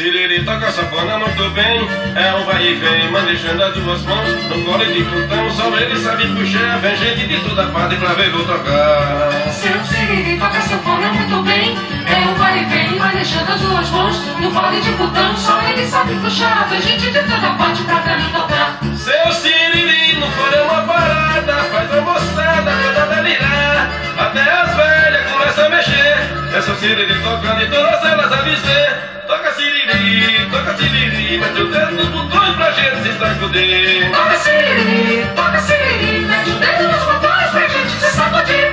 siriri toca sanfona muito bem. É um vai e vem, manejando as duas mãos. No colo de Plutão, só ele sabe puxar. Vem gente de toda parte pra vê-lo tocar. Seu siriri toca sanfona muito bem. É um vai e vem, manejando as duas mãos. No colo de Plutão, só ele sabe puxar. Vem gente de toda parte pra vê-lo tocar. Seu siriri no fora é uma parada, faz a moçada toda delirar. Até as velhas começam a mexer. É seu siriri tocando e todas elas a dizer: toca siriri, mete o dedo nos botões pra gente se sacudir. Toca siriri, mete o dedo nos botões pra gente se sacudir.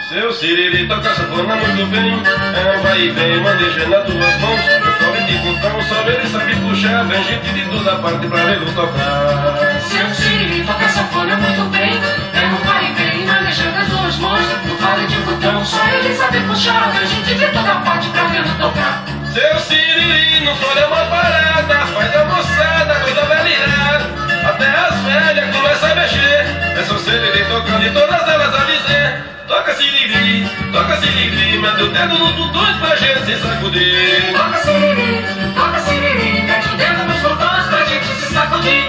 Seu siriri toca sanfona muito bem. É um vai e vem, manejando as duas mãos. No colo de Plutão, só ele sabe puxar. Vem gente de toda parte pra vê-lo tocar. Seu siriri toca sanfona muito bem. É um vai e vem, manejando as duas mãos. No colo de Plutão, só ele sabe puxar. Vem gente de toda parte pra vê-lo tocar. Seu siriri no fora é uma parada, faz a moçada toda delirar. Até as velhas começam a mexer. É seu siriri tocando e todas elas a dizer: toca siriri, mete o dedo nos botões pra gente se sacudir. Toca siriri, mete o dedo nos botões pra gente se sacudir.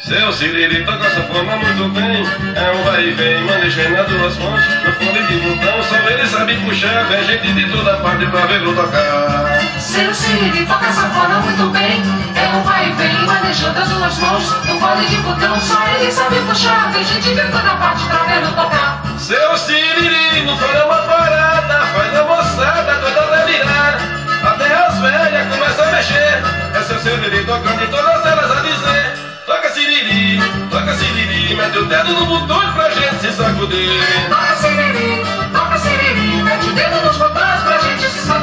Seu siriri toca sanfona muito bem. É um vai e vem, manejando as duas mãos. No fone de Plutão, só ele sabe puxar. Vem gente de toda parte pra vê-lo tocar. Seu siriri toca sanfona muito bem. É um vai e vem, manejando as duas mãos. No colo de Plutão, só ele sabe puxar. Vem gente de toda parte pra vê-lo tocar. Seu siriri no fora é uma parada, faz a moçada toda delirar. Até as velhas começam a mexer. É seu siriri tocando e todas elas a dizer: toca siriri, mete o dedo no botão pra gente se sacudir. Toca siriri, mete o dedo nos botões pra gente se sacudir.